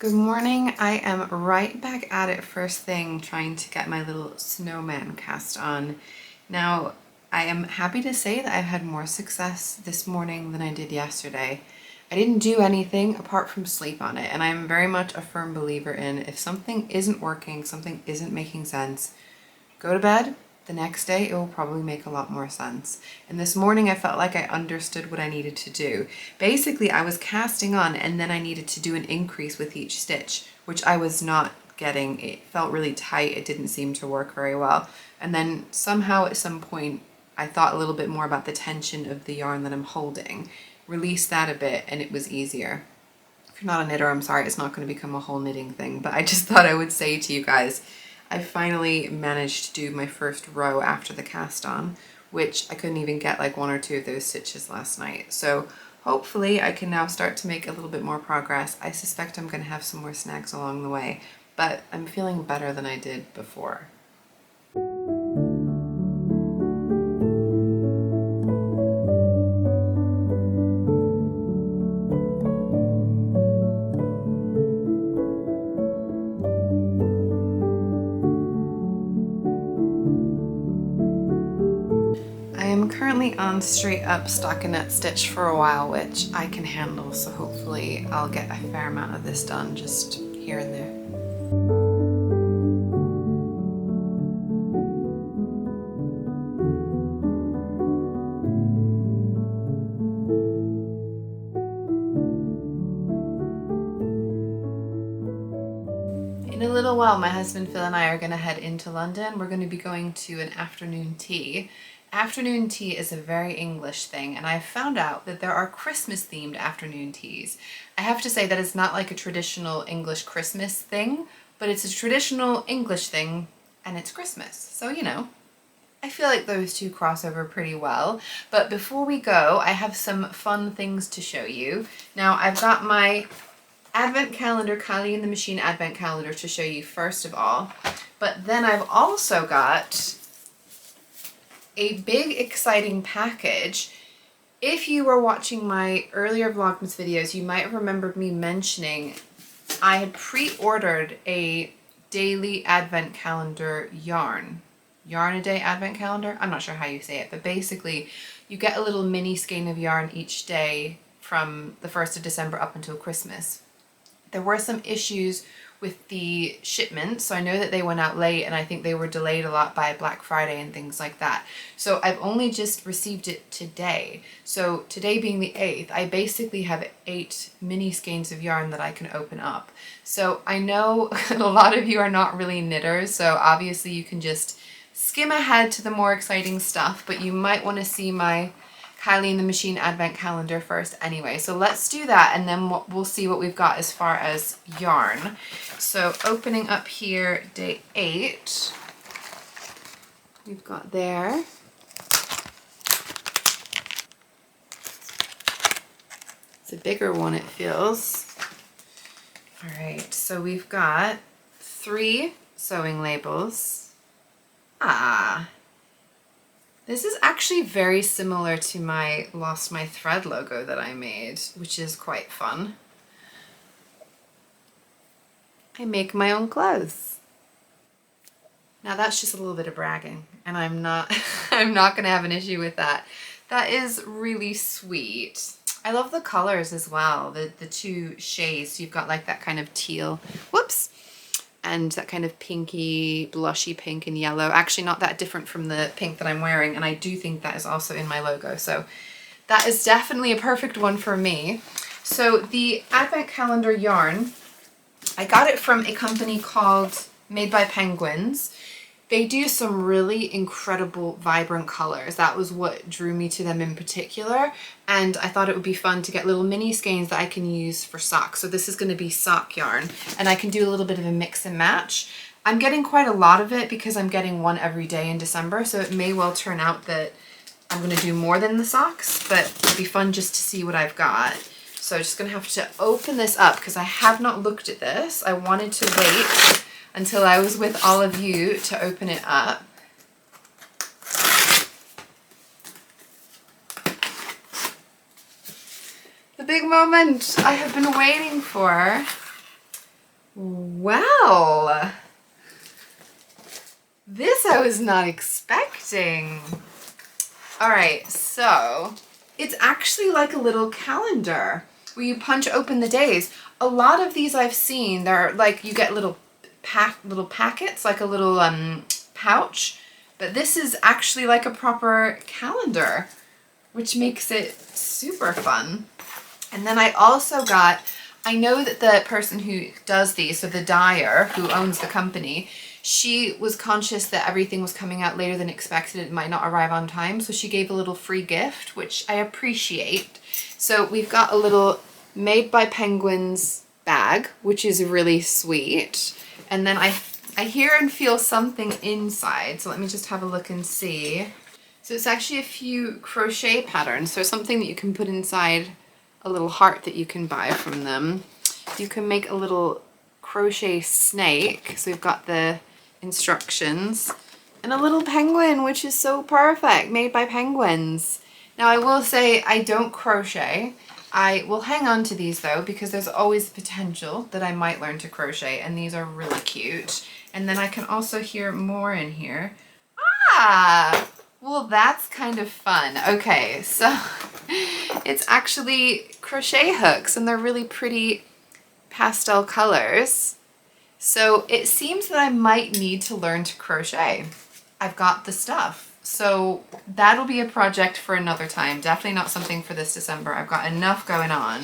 Good morning. I am right back at it first thing trying to get my little snowman cast on. Now, I am happy to say that I've had more success this morning than I did yesterday. I didn't do anything apart from sleep on it, and I'm very much a firm believer in if something isn't working, something isn't making sense, go to bed. The next day it will probably make a lot more sense. And this morning I felt like I understood what I needed to do. Basically I was casting on and then I needed to do an increase with each stitch, which I was not getting. It felt really tight. It didn't seem to work very well. And then somehow at some point I thought a little bit more about the tension of the yarn that I'm holding, released that a bit, and it was easier. If you're not a knitter, I'm sorry, it's not going to become a whole knitting thing, but I just thought I would say to you guys, I finally managed to do my first row after the cast on, which I couldn't even get like one or two of those stitches last night. So hopefully I can now start to make a little bit more progress. I suspect I'm going to have some more snags along the way, but I'm feeling better than I did before. I am currently on straight up stockinette stitch for a while, which I can handle, so hopefully I'll get a fair amount of this done just here and there. In a little while, my husband Phil and I are going to head into London. We're going to be going to an afternoon tea. Afternoon tea is a very English thing, and I've found out that there are Christmas themed afternoon teas. I have to say that it's not like a traditional English Christmas thing, but it's a traditional English thing and it's Christmas. So, you know, I feel like those two cross over pretty well. But before we go, I have some fun things to show you. Now, I've got my advent calendar, Kylie in the Machine advent calendar to show you first of all. But then I've also got a big exciting package. If you were watching my earlier Vlogmas videos, you might have remembered me mentioning I had pre-ordered a daily advent calendar yarn a day advent calendar. I'm not sure how you say it, but basically you get a little mini skein of yarn each day from the 1st of December up until Christmas. There were some issues with the shipment, so I know that they went out late and I think they were delayed a lot by Black Friday and things like that. So I've only just received it today. So today being the 8th, I basically have 8 mini skeins of yarn that I can open up. So I know a lot of you are not really knitters, so obviously you can just skim ahead to the more exciting stuff, but you might want to see my Kylie in the Machine advent calendar first anyway. So let's do that and then we'll see what we've got as far as yarn. So opening up here, day 8, we've got there. It's a bigger one, it feels. All right, so we've got 3 sewing labels. This is actually very similar to my Lost My Thread logo that I made, which is quite fun. I make my own clothes. Now that's just a little bit of bragging, and I'm not I'm not gonna have an issue with that. That is really sweet. I love the colors as well, the 2 shades. So you've got like that kind of teal, whoops, and that kind of pinky, blushy pink and yellow. Actually not that different from the pink that I'm wearing, and I do think that is also in my logo. So that is definitely a perfect one for me. So the advent calendar yarn, I got it from a company called Made by Penguins. They do some really incredible vibrant colors. That was what drew me to them in particular. And I thought it would be fun to get little mini skeins that I can use for socks. So this is going to be sock yarn, and I can do a little bit of a mix and match. I'm getting quite a lot of it because I'm getting one every day in December. So it may well turn out that I'm going to do more than the socks, but it'll be fun just to see what I've got. So I'm just going to have to open this up because I have not looked at this. I wanted to wait until I was with all of you to open it up. The big moment I have been waiting for. Wow. This I was not expecting. All right, so it's actually like a little calendar where you punch open the days. A lot of these I've seen, they're like you get little packets, like a little pouch, but this is actually like a proper calendar, which makes it super fun. And then I also got, I know that the person who does these, so the dyer who owns the company, she was conscious that everything was coming out later than expected. It might not arrive on time. So she gave a little free gift, which I appreciate. So we've got a little Made by Penguins bag, which is really sweet. And then I hear and feel something inside. So let me just have a look and see. So it's actually a few crochet patterns. So something that you can put inside a little heart that you can buy from them. You can make a little crochet snake. So we've got the instructions and a little penguin, which is so perfect, Made by Penguins. Now I will say I don't crochet. I will hang on to these though, because there's always potential that I might learn to crochet, and these are really cute. And then I can also hear more in here. Ah, well, that's kind of fun. Okay, so it's actually crochet hooks, and they're really pretty pastel colors. So it seems that I might need to learn to crochet. I've got the stuff. So that'll be a project for another time. Definitely not something for this December. I've got enough going on.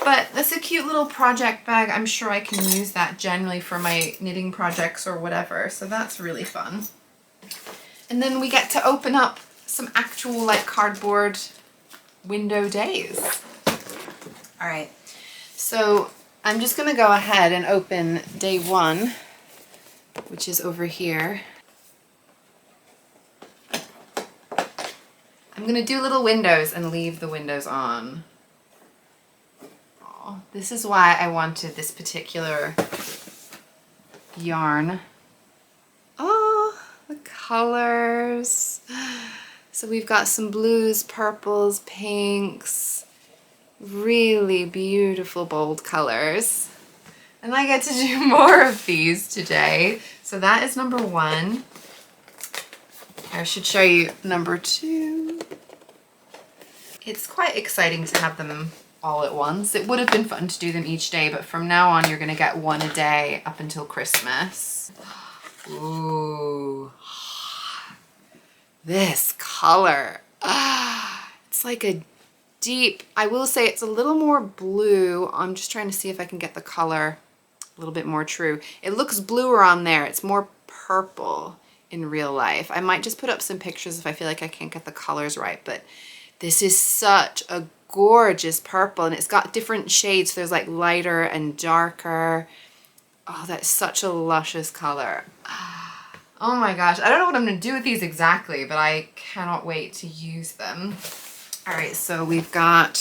But that's a cute little project bag. I'm sure I can use that generally for my knitting projects or whatever. So that's really fun. And then we get to open up some actual like cardboard window days. All right, so I'm just gonna go ahead and open day one, which is over here. I'm gonna do little windows and leave the windows on. Oh, this is why I wanted this particular yarn. Oh, the colors. So we've got some blues, purples, pinks, really beautiful bold colors. And I get to do more of these today. So that is number one. I should show you number two. It's quite exciting to have them all at once. It would have been fun to do them each day, but from now on you're gonna get one a day up until Christmas. Ooh, this color. It's like a deep, I will say it's a little more blue. I'm just trying to see if I can get the color a little bit more true. It looks bluer on there. It's more purple in real life. I might just put up some pictures if I feel like I can't get the colors right, but this is such a gorgeous purple, and it's got different shades. There's like lighter and darker. Oh, that's such a luscious color. Oh my gosh, I don't know what I'm gonna do with these exactly, but I cannot wait to use them. All right, so we've got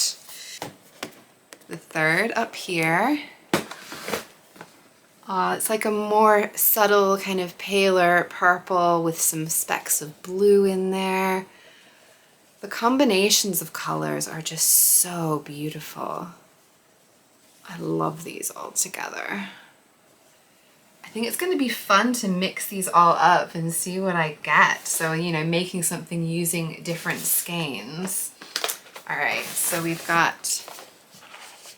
the third up here. It's like a more subtle kind of paler purple with some specks of blue in there. The combinations of colors are just so beautiful. I love these all together. I think it's going to be fun to mix these all up and see what I get. So, you know, making something using different skeins. All right, so we've got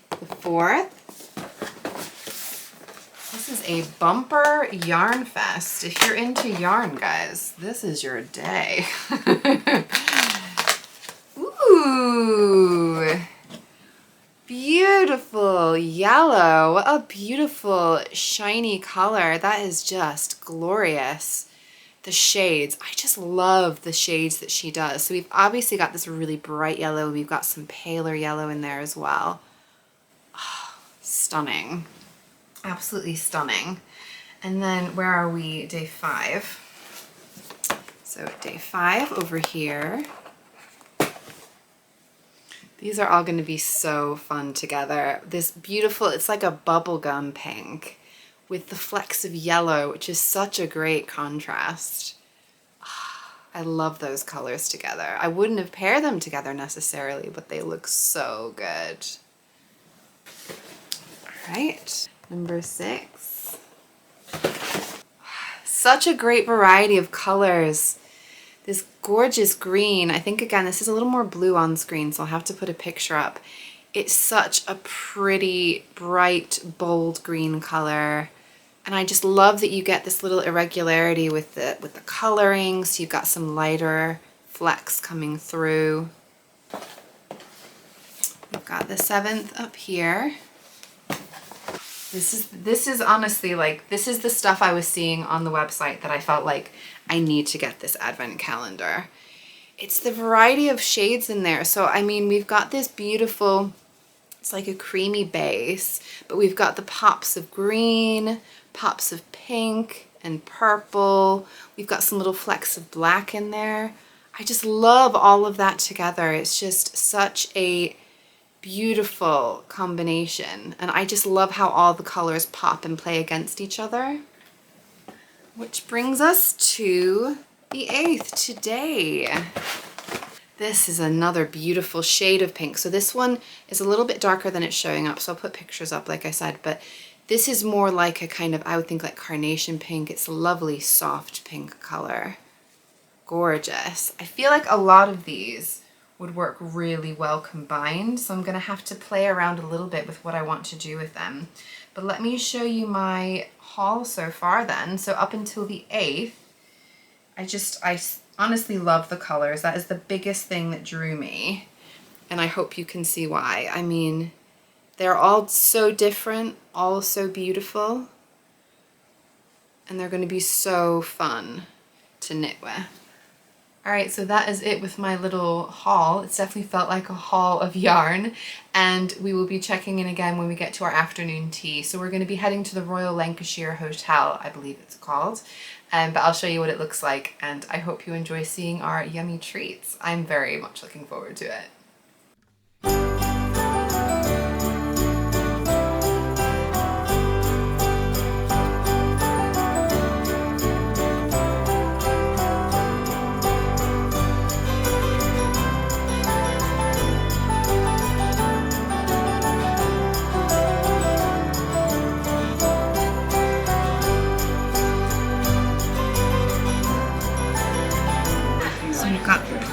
the fourth. This is a bumper yarn fest. If you're into yarn, guys, this is your day. Ooh, beautiful yellow. What a beautiful shiny color. That is just glorious. The shades, I just love the shades that she does. So we've obviously got this really bright yellow. We've got some paler yellow in there as well. Oh, stunning. Absolutely stunning. And then where are we? Day 5. So day 5 over here. These are all going to be so fun together. This beautiful, it's like a bubblegum pink with the flecks of yellow, which is such a great contrast. I love those colors together. I wouldn't have paired them together necessarily, but they look so good. All right. Number 6. Such a great variety of colors. This gorgeous green. I think again, this is a little more blue on screen, so I'll have to put a picture up. It's such a pretty, bright, bold green color. And I just love that you get this little irregularity with the coloring. So you've got some lighter flecks coming through. We've got the 7th up here. This is honestly like, this is the stuff I was seeing on the website that I felt like I need to get this advent calendar. It's the variety of shades in there. So I mean, we've got this beautiful, it's like a creamy base, but we've got the pops of green, pops of pink and purple. We've got some little flecks of black in there. I just love all of that together. It's just such a beautiful combination, and I just love how all the colors pop and play against each other. Which brings us to the 8th today. This is another beautiful shade of pink. So this one is a little bit darker than it's showing up, so I'll put pictures up like I said, but this is more like a kind of, I would think like carnation pink. It's a lovely soft pink color. Gorgeous. I feel like a lot of these would work really well combined, so I'm gonna have to play around a little bit with what I want to do with them. But let me show you my haul so far then. So up until the 8th, I honestly love the colors. That is the biggest thing that drew me, and I hope you can see why. I mean, they're all so different, all so beautiful, and they're gonna be so fun to knit with. All right, so that is it with my little haul. It's definitely felt like a haul of yarn, and we will be checking in again when we get to our afternoon tea. So we're going to be heading to the Royal Lancashire Hotel, I believe it's called, but I'll show you what it looks like, and I hope you enjoy seeing our yummy treats. I'm very much looking forward to it.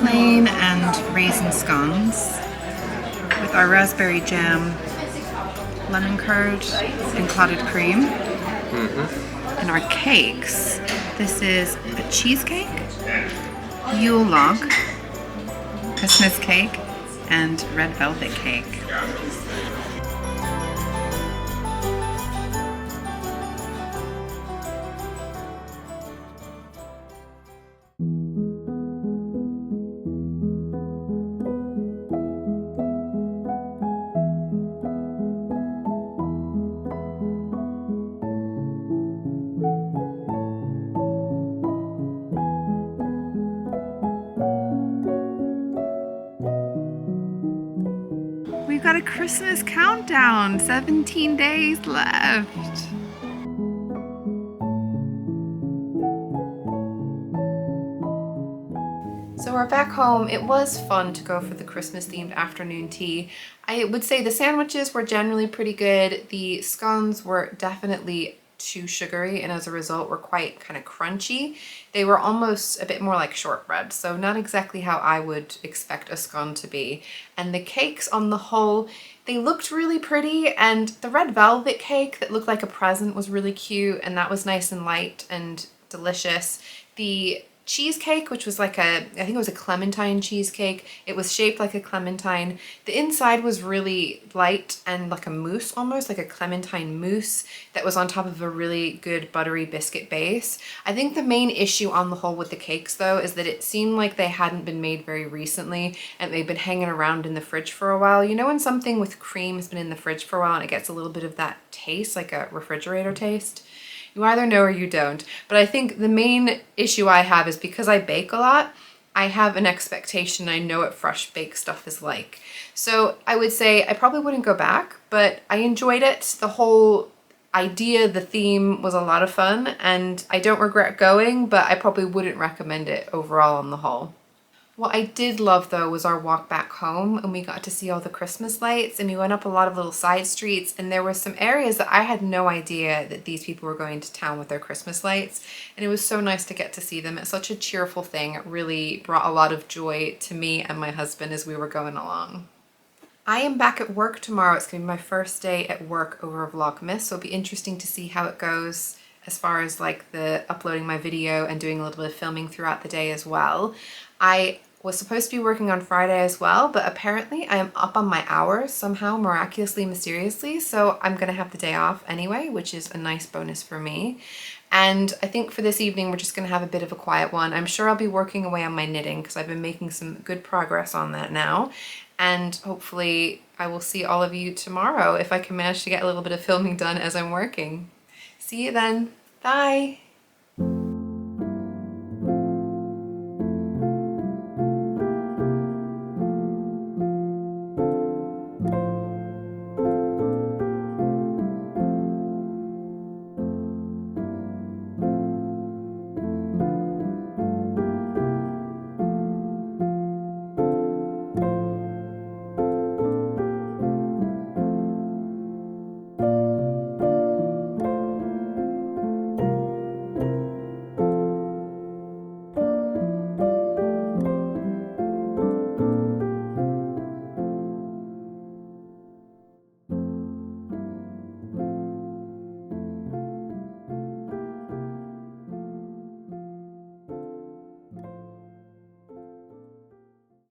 Plain and raisin scones with our raspberry jam, lemon curd, and clotted cream. And our cakes. This is a cheesecake, Yule log, Christmas cake, and red velvet cake. We've got a Christmas countdown, 17 days left. So we're back home. It was fun to go for the Christmas themed afternoon tea. I would say the sandwiches were generally pretty good. The scones were definitely too sugary, and as a result were quite kind of crunchy. They were almost a bit more like shortbread, so not exactly how I would expect a scone to be. And the cakes on the whole, they looked really pretty, and the red velvet cake that looked like a present was really cute, and that was nice and light and delicious. The cheesecake, which was like I think it was a clementine cheesecake. It was shaped like a clementine. The inside was really light and like a mousse, almost like a clementine mousse that was on top of a really good buttery biscuit base. I think the main issue on the whole with the cakes though is that it seemed like they hadn't been made very recently and they've been hanging around in the fridge for a while. You know when something with cream has been in the fridge for a while and it gets a little bit of that taste, like a refrigerator taste? You either know or you don't. But I think the main issue I have is because I bake a lot, I have an expectation. I know what fresh baked stuff is like. So I would say I probably wouldn't go back, but I enjoyed it. The whole idea, the theme was a lot of fun, and I don't regret going, but I probably wouldn't recommend it overall on the whole. What I did love though was our walk back home, and we got to see all the Christmas lights, and we went up a lot of little side streets, and there were some areas that I had no idea that these people were going to town with their Christmas lights, and it was so nice to get to see them. It's such a cheerful thing. It really brought a lot of joy to me and my husband as we were going along. I am back at work tomorrow. It's going to be my first day at work over Vlogmas, so it'll be interesting to see how it goes as far as like the uploading my video and doing a little bit of filming throughout the day as well. I was supposed to be working on Friday as well, but apparently I am up on my hours somehow, miraculously, mysteriously, so I'm gonna have the day off anyway, which is a nice bonus for me. And I think for this evening we're just gonna have a bit of a quiet one. I'm sure I'll be working away on my knitting because I've been making some good progress on that now, and hopefully I will see all of you tomorrow if I can manage to get a little bit of filming done as I'm working. See you then. Bye.